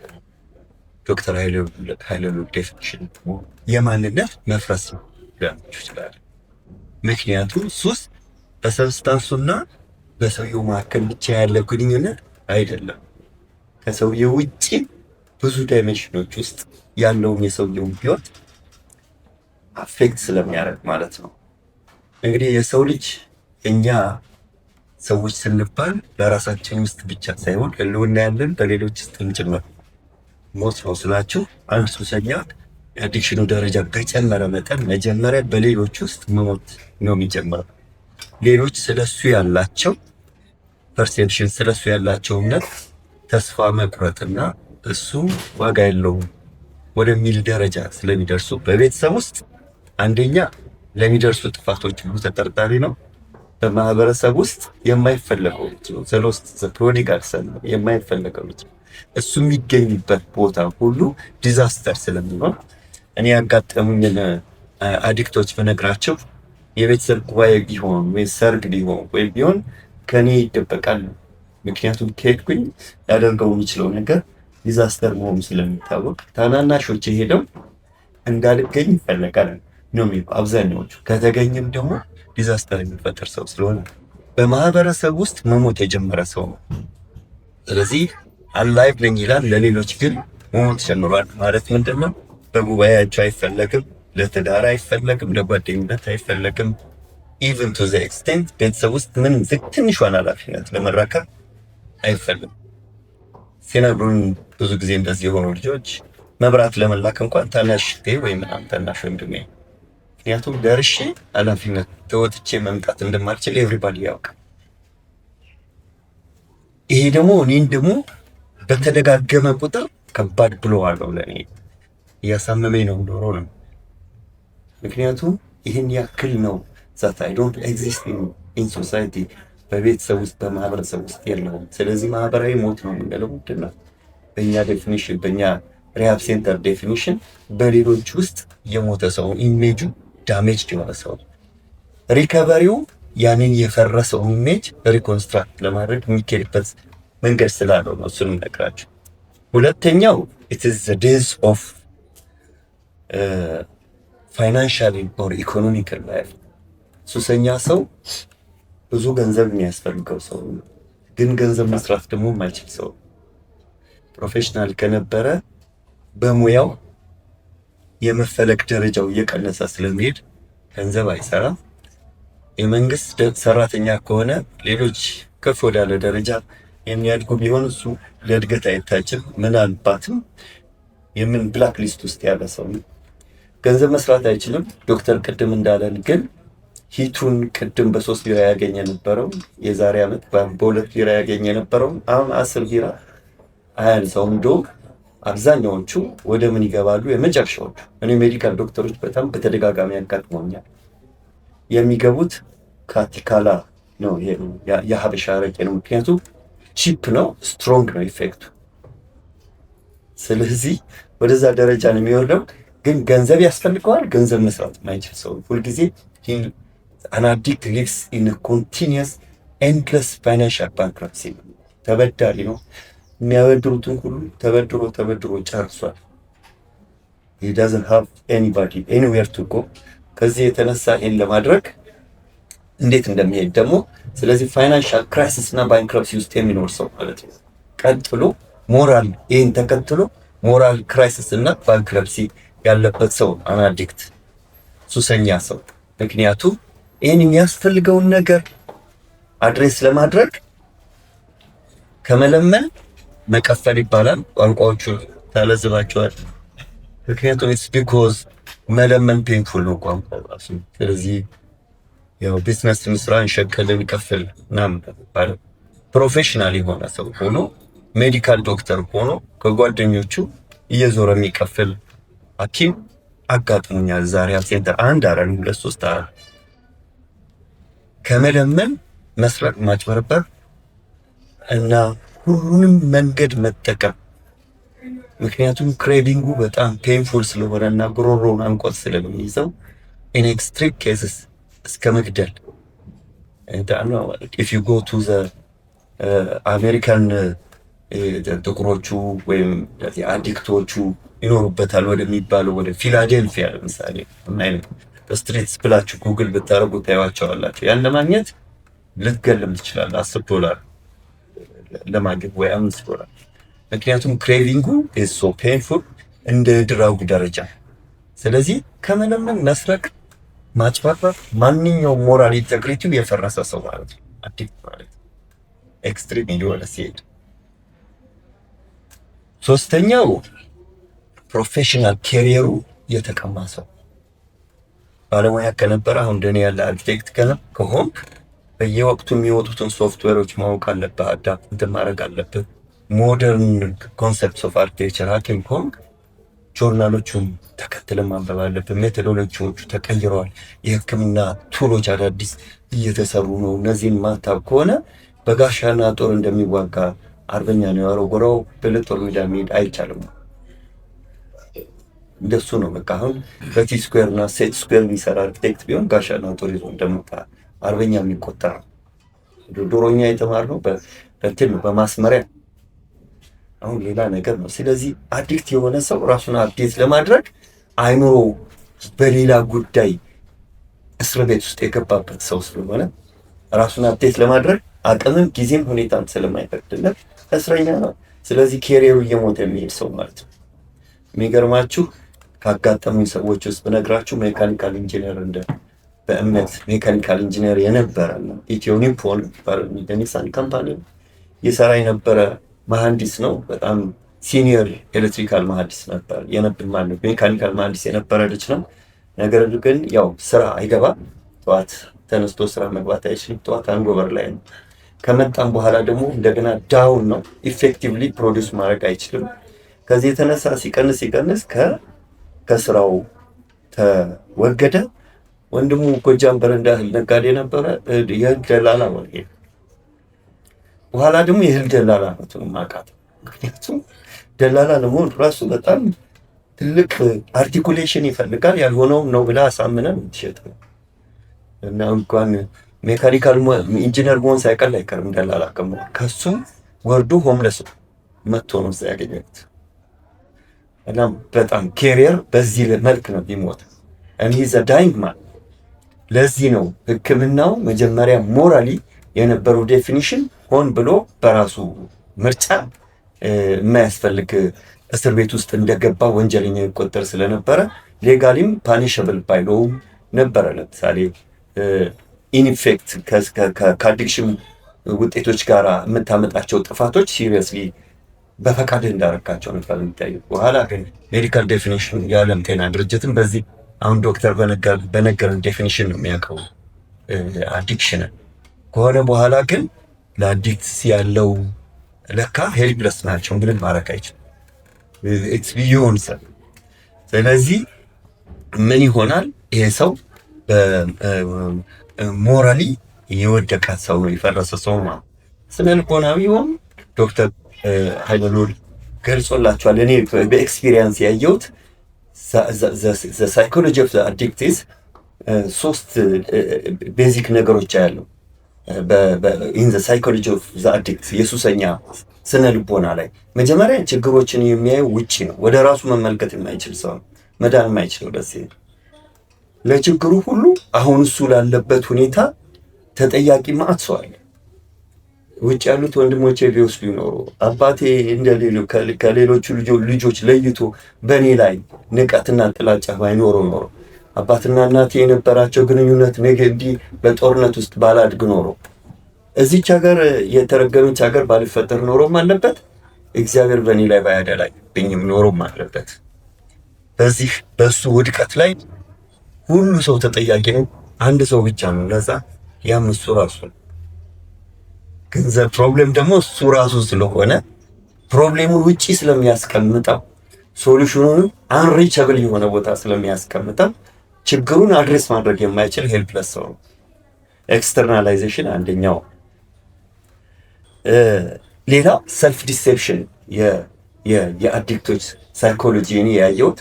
ዶክተር ሀይለሉል ዴፊኒሽን የማንነት መፍረስ ነው ይችላል። ምክንያቱም ሱስ በሰብስታንሱና በሰውየው መካከል ብቻ ያለ ግንኙነት አይደለም። ከሰውየው ውጭ ብዙ ዳይሜንሽኖች ውስጥ ያለውን የሰውየውን ህይወት አፌክት ስለሚያደርግ ማለት ነው። እንግዲህ የሰው ልጅ እኛ ሰዎች ስንባል በራሳችን ውስጥ ብቻ ሳይሆን ህልውና ያለን በሌሎች ውስጥ ጭምር ሞት ነው ስላችሁ አንድ ሱሰኛ የአዲክሽኑ ደረጃ በጨመረ መጠን መጀመሪያ በሌሎች ውስጥ መሞት ነው የሚጀምረው። ሌሎች ስለሱ ያላቸው ፐርሴፕሽን ስለሱ ያላቸው እምነት ተስፋ መቁረጥና እሱ ዋጋ የለውም ወደሚል ደረጃ ስለሚደርሱ በቤተሰብ ውስጥ አንደኛ ለሚደርሱ ጥፋቶች ሁሉ ተጠርጣሪ ነው። በማህበረሰብ ውስጥ የማይፈለገው ነው። ዘሎስት ዘፕሮዲጋል ሰን የማይፈለገው ነው። እሱ የሚገኝበት ቦታ ሁሉ ዲዛስተር ስለሚሆን እኔ ያጋጠሙኝን አዲክቶች በነግራቸው የቤተሰብ ጉባኤ ቢሆን ወይ ሰርግ ቢሆን ወይ ቢሆን ከኔ ይደበቃል። ምክንያቱም ከሄድኩኝ ያደርገው የሚችለው ነገር ዲዛስተር መሆኑ ስለሚታወቅ ታናናሾች ሄደው እንዳልገኝ ይፈለጋል ነው የሚለው አብዛኛዎቹ። ከተገኘም ደግሞ ዲዛስተር የሚፈጠር ሰው ስለሆነ በማህበረሰብ ውስጥ መሞት የጀመረ ሰው ነው። ስለዚህ አላይቭ ነኝ ይላል፣ ለሌሎች ግን መሞት ጀምሯል ማለት ምንድን ነው? በጉባኤያቸው አይፈለግም፣ ለትዳር አይፈለግም፣ ለጓደኝነት አይፈለግም። ኢቨን ቱ ዘ ኤክስቴንት ቤተሰብ ውስጥ ምን ትንሿን ኃላፊነት ለመረከብ አይፈልግም። ሲነግሩን ብዙ ጊዜ እንደዚህ የሆኑ ልጆች መብራት ለመላክ እንኳን ታናሽ ወይ ምናምን ታናሽ ወንድሜ፣ ምክንያቱም ደርሼ ኃላፊነት ተወጥቼ መምጣት እንደማልችል ኤቭሪባዲ ያውቃል። ይሄ ደግሞ እኔን ደግሞ በተደጋገመ ቁጥር ከባድ ብሎ አለው ለእኔ እያሳመመኝ ነው ኖሮ ነው። ምክንያቱም ይህን ያክል ነው ዛት አይ ዶንት ኤግዚስት ኢን ሶሳይቲ በቤተሰብ ውስጥ በማህበረሰብ ውስጥ የለውም። ስለዚህ ማህበራዊ ሞት ነው የምንለው ምንድን ነው? በእኛ ዴፊኒሽን በእኛ ሪሃብ ሴንተር ዴፊኒሽን በሌሎች ውስጥ የሞተ ሰው ኢሜጁ ዳሜጅ የሆነ ሰው ሪከቨሪው ያንን የፈረሰው ኢሜጅ ሪኮንስትራክት ለማድረግ የሚካሄድበት መንገድ ስላለው ነው እሱንም ነግራችሁ። ሁለተኛው it is the days of financial or economical life። ሱሰኛ ሰው ብዙ ገንዘብ የሚያስፈልገው ሰው ግን ገንዘብ መስራት ደግሞ የማይችል ሰው ፕሮፌሽናል ከነበረ በሙያው የመፈለግ ደረጃው እየቀነሰ ስለሚሄድ ገንዘብ አይሰራም። የመንግስት ሰራተኛ ከሆነ ሌሎች ከፍ ወዳለ ደረጃ የሚያድጉ ቢሆን እሱ ለእድገት አይታችም። ምናልባትም የምን ብላክ ሊስት ውስጥ ያለ ሰው ገንዘብ መስራት አይችልም። ዶክተር ቅድም እንዳለን ግን ሂቱን ቅድም በ3 ቢራ ያገኘ ነበረው የዛሬ ዓመት በ2 ቢራ ያገኘ ነበረው አሁን 10 ቢራ አያል ሰው እንዶ አብዛኛዎቹ ወደ ምን ይገባሉ? የመጨረሻዎቹ እኔ ሜዲካል ዶክተሮች በጣም በተደጋጋሚ ያጋጥመኛል። የሚገቡት ካቲካላ ነው። ይሄ የሀበሻ አረቄ ነው። ምክንያቱም ቺፕ ነው፣ ስትሮንግ ነው ኢፌክቱ። ስለዚህ ወደዛ ደረጃ ነው የሚወርደው። ግን ገንዘብ ያስፈልገዋል። ገንዘብ መስራት የማይችል ሰው ሁልጊዜ an addict lives in a continuous endless financial bankruptcy። ተበዳሪ ነው። የሚያበድሩትን ሁሉ ተበድሮ ጨርሷል። he doesn't have anybody anywhere to go። ከዚህ የተነሳ ይሄን ለማድረግ እንዴት እንደሚሄድ ደግሞ ስለዚህ ፋይናንሻል ክራይሲስ እና ባንክረፕሲ ውስጥ የሚኖር ሰው ማለት ነው። ቀጥሎ ሞራል ይሄን ተከትሎ ሞራል ክራይሲስ እና ባንክረፕሲ ያለበት ሰው አናዲክት ሱሰኛ ሰው። ምክንያቱም ይሄን የሚያስፈልገውን ነገር አድሬስ ለማድረግ ከመለመን መቀፈል ይባላል። ቋንቋዎቹ ታለዝባቸዋል። ምክንያቱም ኢትስ ቢኮዝ መለመን ፔንፉል ነው ቋንቋው ራሱ። ስለዚህ ያው ቢዝነስ ምስራ እንሸከልን ከፍል ምናምን ባለ ፕሮፌሽናል የሆነ ሰው ሆኖ ሜዲካል ዶክተር ሆኖ ከጓደኞቹ እየዞረ የሚከፍል ሐኪም አጋጥሞኛል። ዛሬ ሴንተር አንድ አረን 2-3 አረ ከመለመን መስረቅ፣ ማጭበርበር እና ሁሉንም መንገድ መጠቀም። ምክንያቱም ክሬቪንጉ በጣም ፔንፉል ስለሆነ እና ጉሮሮን አንቆት ስለሚይዘው ኢን ኤክስትሪም ኬስስ እስከ መግደል። ኢፍ ዩ ጎ ቱ ዘ አሜሪካን ጥቁሮቹ ወይም አዲክቶቹ ይኖሩበታል ወደሚባለው ወደ ፊላዴልፊያ ለምሳሌ ምን አይነት ስትሪትስ ብላችሁ ጉግል ብታረጉ ታዩዋቸዋላችሁ። ያን ለማግኘት ልትገለም ትችላለህ። $10 ለማግኘት ወይ $5። ምክንያቱም ክሬቪንጉ is so painful እንደ ድራጉ ደረጃ። ስለዚህ ከመለመን መስረቅ፣ ማጭበርበር ማንኛውም ሞራል ኢንቴግሪቲው የፈረሰ ሰው ማለት ነው አዲክት ማለት ኤክስትሪም የሆነ ሲሄድ። ሶስተኛው ፕሮፌሽናል ኬሪየሩ የተቀማ ሰው ባለሙያ ከነበረ አሁን እንደኔ ያለ አርኪቴክት ከሆንክ በየወቅቱ የሚወጡትን ሶፍትዌሮች ማወቅ አለብህ፣ አዳፕት ማድረግ አለብህ። ሞደርን ኮንሰፕትስ ኦፍ አርኪቴክቸር ሐኪም ከሆንክ ጆርናሎቹን ተከትለን ማንበብ አለብህ። ሜቶዶሎጂዎቹ ተቀይረዋል። የሕክምና ቱሎች አዳዲስ እየተሰሩ ነው። እነዚህን ማታብ ከሆነ በጋሻና ጦር እንደሚዋጋ አርበኛ ነው ያወረወረው ብልህ ጦር ሜዳ መሄድ አይቻልም። እንደሱ ነው በቃ። አሁን በቲ ስኩዌር እና ሴት ስኩዌር የሚሰራ አርኪቴክት ቢሆን ጋሻና ጦር ይዞ እንደመጣ አርበኛ የሚቆጠር ነው። ዶሮኛ የተማርነው በእንትን በማስመሪያ አሁን ሌላ ነገር ነው። ስለዚህ አዲክት የሆነ ሰው ራሱን አፕዴት ለማድረግ አይምሮ በሌላ ጉዳይ እስር ቤት ውስጥ የገባበት ሰው ስለሆነ ራሱን አፕዴት ለማድረግ አቅምም ጊዜም ሁኔታም ስለማይፈቅድለት እስረኛ ነው። ስለዚህ ኬሪየሩ እየሞተ የሚሄድ ሰው ማለት ነው። የሚገርማችሁ ካጋጠሙኝ ሰዎች ውስጥ ብነግራችሁ ሜካኒካል ኢንጂነር በእምነት ሜካኒካል ኢንጂነር የነበረ ኢትዮ ኒፖን በኒሳን ካምፓኒ የሰራ የነበረ መሐንዲስ ነው። በጣም ሲኒየር ኤሌክትሪካል መሐንዲስ ነበር ማለት ሜካኒካል መሐንዲስ የነበረ ልጅ ነው። ነገር ግን ያው ስራ አይገባም። ጠዋት ተነስቶ ስራ መግባት አይችልም። ጠዋት አንጎበር ላይ ነው። ከመጣም በኋላ ደግሞ እንደገና ዳውን ነው። ኢፌክቲቭሊ ፕሮዲውስ ማድረግ አይችልም። ከዚህ የተነሳ ሲቀንስ ከስራው ተወገደ። ወንድሙ ጎጃም በረንዳ እህል ነጋዴ ነበረ። የእህል ደላላ ወርጌ በኋላ ደግሞ የእህል ደላላ ነው ማቃት። ምክንያቱም ደላላ ለመሆን ራሱ በጣም ትልቅ አርቲኩሌሽን ይፈልጋል። ያልሆነው ነው ብላ አሳምነን ትሸጠው እና እንኳን ሜካኒካል ኢንጂነር መሆን ሳይቀር አይቀርም ደላላ ከመሆን። ከሱም ወርዶ ሆምለስ መጥቶ ነው ያገኘት እና በጣም ኬሪየር በዚህ መልክ ነው ቢሞት and he's a dying man። ለዚህ ነው ሕክምናው መጀመሪያ ሞራሊ የነበረው ዴፊኒሽን ሆን ብሎ በራሱ ምርጫ የማያስፈልግ እስር ቤት ውስጥ እንደገባ ወንጀለኛ ይቆጠር ስለነበረ ሌጋሊም ፓኒሸብል ባይለው ነበረ። ለምሳሌ ኢንፌክት ከአዲክሽን ውጤቶች ጋር የምታመጣቸው ጥፋቶች ሲሪየስሊ በፈቃድህ እንዳረካቸው ነበር የሚታየው። በኋላ ግን ሜዲካል ዴፊኒሽን የዓለም ጤና ድርጅትን በዚህ አሁን ዶክተር በነገረን ዴፊኒሽን ነው የሚያውቀው አዲክሽን ከሆነ በኋላ ግን ለአዲክት ያለው ለካ ሄልፕለስ ናቸው። ምንም ማድረግ አይችልም። ኢትስ ቢዮንድ ሰልፍ። ስለዚህ ምን ይሆናል ይሄ ሰው ሞራሊ የወደቀ ሰው ነው፣ የፈረሰ ሰው ማለት። ስነ ልቦናዊውም ዶክተር ኃይለልዑል ገልጾላቸዋል። እኔ በኤክስፒሪየንስ ያየሁት ሳይኮሎጂ ኦፍ አዲክቲቭ 3 ቤዚክ ነገሮች ያለው ኢን ዘ ሳይኮሎጂ ኦፍ ዘ አዲክት የሱሰኛ ስነ ልቦና ላይ መጀመሪያ ችግሮችን የሚያየው ውጪ ነው። ወደ ራሱ መመልከት የማይችል ሰው ነው፣ መዳን የማይችለው ደስ ለችግሩ ሁሉ አሁን እሱ ላለበት ሁኔታ ተጠያቂ ማዕት ሰው አለ። ውጭ ያሉት ወንድሞቼ ቢወስዱ ይኖሩ አባቴ እንደሌለው ከሌሎቹ ልጆች ለይቶ በእኔ ላይ ንቀትና ጥላቻ ባይኖረው ኖሮ አባትና እናቴ የነበራቸው ግንኙነት ነገ እንዲህ በጦርነት ውስጥ ባላድግ ኖሮ እዚች ሀገር የተረገመች ሀገር ባልፈጠር ኖሮም አለበት። እግዚአብሔር በእኔ ላይ ባያደላብኝም ኖሮም አለበት። በሱ ውድቀት ላይ ሁሉ ሰው ተጠያቂ ነው። አንድ ሰው ብቻ ነው ነፃ፣ ያም እሱ ራሱ ነው። ገንዘብ ፕሮብሌም ደግሞ እሱ ራሱ ስለሆነ ፕሮብሌሙን ውጪ ስለሚያስቀምጠው ሶሉሽኑን አንሪቸብል የሆነ ቦታ ስለሚያስቀምጠው ችግሩን አድሬስ ማድረግ የማይችል ሄልፕለስ ሰው ነው። ኤክስተርናላይዜሽን አንደኛው። ሌላ ሰልፍ ዲሴፕሽን የአዲክቶች ሳይኮሎጂ እኔ ያየሁት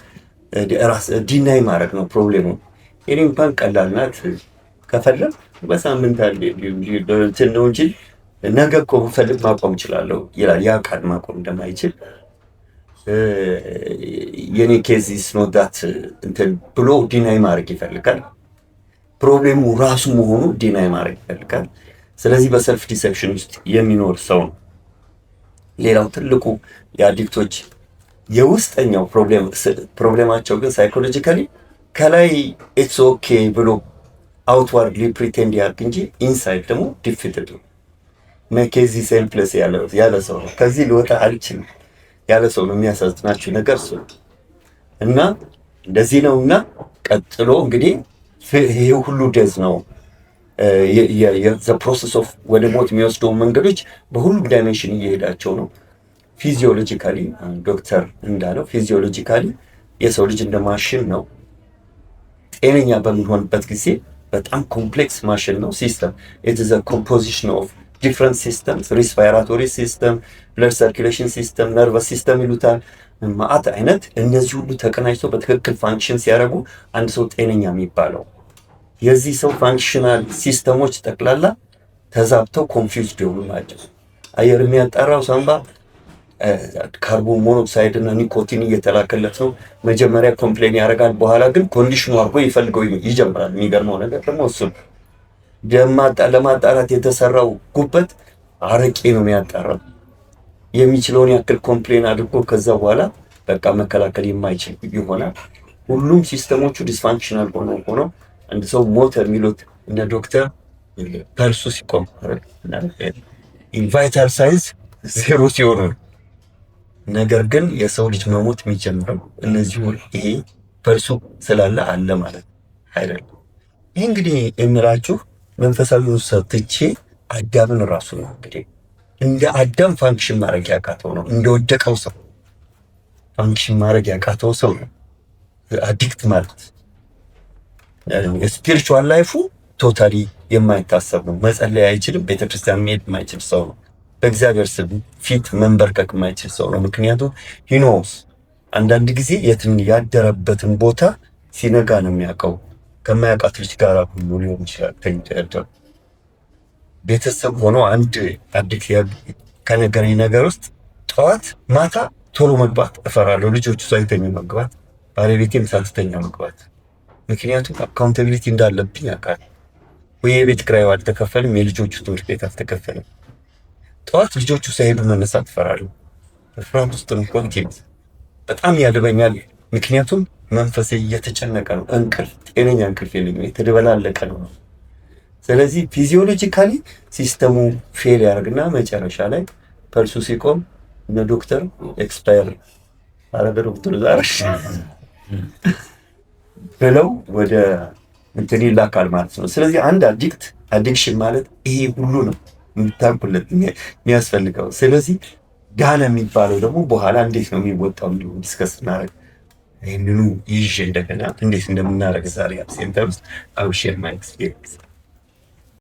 ራስ ዲናይ ማድረግ ነው ፕሮብሌሙን። እኔ እንኳን ቀላል ናት ከፈለግ በሳምንት አንዴ እንትን ነው እንጂ ነገ እኮ ብፈልግ ማቆም እችላለሁ ይላል። ያ ቃል ማቆም እንደማይችል የኔ ኬዝ ኢዝ ኖት ዳት እንትን ብሎ ዲናይ ማድረግ ይፈልጋል። ፕሮብሌሙ ራሱ መሆኑ ዲናይ ማድረግ ይፈልጋል። ስለዚህ በሰልፍ ዲሴፕሽን ውስጥ የሚኖር ሰው ነው። ሌላው ትልቁ የአዲክቶች የውስጠኛው ፕሮብሌማቸው ግን ሳይኮሎጂካሊ ከላይ ኢትስ ኦኬ ብሎ አውትዋርድሊ ፕሪቴንድ ያድርግ እንጂ ኢንሳይድ ደግሞ ዲፊትድ ነው። መኬዚ ሴልፍለስ ያለ ሰው ነው። ከዚህ ልወጣ አልችልም ያለ ሰው ነው። የሚያሳዝናችሁ ነገር እሱ እና እንደዚህ ነው። እና ቀጥሎ እንግዲህ ይሄ ሁሉ ደዝ ነው ፕሮሰስ ኦፍ ወደ ሞት የሚወስደው መንገዶች በሁሉም ዳይሜንሽን እየሄዳቸው ነው። ፊዚዮሎጂካሊ ዶክተር እንዳለው ፊዚዮሎጂካሊ የሰው ልጅ እንደ ማሽን ነው። ጤነኛ በምንሆንበት ጊዜ በጣም ኮምፕሌክስ ማሽን ነው። ሲስተም ኢት ኢዝ አ ኮምፖዚሽን ኦፍ ዲፍረንት ሲስተምስ፣ ሪስፓይራቶሪ ሲስተም፣ ብለድ ሰርኩሌሽን ሲስተም፣ ነርቨስ ሲስተም ይሉታል። ማአት አይነት እነዚህ ሁሉ ተቀናጅቶ በትክክል ፋንክሽን ሲያደርጉ አንድ ሰው ጤነኛ የሚባለው። የዚህ ሰው ፋንክሽናል ሲስተሞች ጠቅላላ ተዛብተው ኮንፊውዝድ የሆኑ ናቸው። አየር የሚያጣራው ሳምባ ካርቦን ሞኖክሳይድ እና ኒኮቲን እየተላከለት ነው። መጀመሪያ ኮምፕሌን ያደርጋል፣ በኋላ ግን ኮንዲሽኑ አድርጎ ይፈልገው ይጀምራል። የሚገርመው ነገር ደግሞ እሱ ለማጣራት የተሰራው ጉበት አረቄ ነው የሚያጣራው። የሚችለውን ያክል ኮምፕሌን አድርጎ ከዛ በኋላ በቃ መከላከል የማይችል ይሆናል። ሁሉም ሲስተሞቹ ዲስፋንክሽናል ሆኖ አንድ ሰው ሞተ የሚሉት እነ ዶክተር ፐልሱ ሲቆም ቫይታል ሳይንስ ዜሮ ሲሆኑ፣ ነገር ግን የሰው ልጅ መሞት የሚጀምረው እነዚህ ይሄ ፐልሱ ስላለ አለ ማለት አይደለም። ይህ እንግዲህ የምላችሁ መንፈሳዊ ሰጥቼ አዳምን ራሱ ነው እንግዲህ እንደ አዳም ፋንክሽን ማድረግ ያቃተው ነው። እንደወደቀው ሰው ፋንክሽን ማድረግ ያቃተው ሰው ነው አዲክት ማለት። የስፒሪቹዋል ላይፉ ቶታሊ የማይታሰብ ነው። መጸለይ አይችልም። ቤተክርስቲያን መሄድ የማይችል ሰው ነው። በእግዚአብሔር ስም ፊት መንበርከክ የማይችል ሰው ነው። ምክንያቱም ሂኖስ አንዳንድ ጊዜ የትን ያደረበትን ቦታ ሲነጋ ነው የሚያውቀው። ከማያውቃት ልጅ ጋር ሁሉ ሊሆን ይችላል ተኝቶ ያደረው። ቤተሰብ ሆኖ አንድ አዲክ ከነገረኝ ነገር ውስጥ ጠዋት ማታ ቶሎ መግባት እፈራለሁ። ልጆቹ ሳይተኙ መግባት፣ ባለቤቴም ሳትተኛ መግባት። ምክንያቱም አካውንታቢሊቲ እንዳለብኝ ያውቃል። ወይ የቤት ኪራይ አልተከፈልም፣ የልጆቹ ትምህርት ቤት አልተከፈልም። ጠዋት ልጆቹ ሳይሄዱ መነሳት እፈራለሁ። በፍርሃት ውስጥ ነው ኮንቲኒስ በጣም ያልበኛል። ምክንያቱም መንፈሴ እየተጨነቀ ነው። እንቅልፍ ጤነኛ እንቅልፍ የለኝም፣ የተደበላለቀ ነው። ስለዚህ ፊዚዮሎጂካሊ ሲስተሙ ፌል ያደርግና መጨረሻ ላይ ፐልሱ ሲቆም እነ ዶክተር ኤክስፓየር አረገ ዶክተር ዛሬ ብለው ወደ እንትን ይላካል ማለት ነው። ስለዚህ አንድ አዲክሽን ማለት ይሄ ሁሉ ነው የምታውቁለት የሚያስፈልገው። ስለዚህ ዳነ የሚባለው ደግሞ በኋላ እንዴት ነው የሚወጣው የሚለው ዲስከስ እናደርግ። ይህንኑ ይዤ እንደገና እንዴት እንደምናደርግ ዛሬ ሴንተር ውስጥ አውሼር ማይ ኤክስፒሪየንስ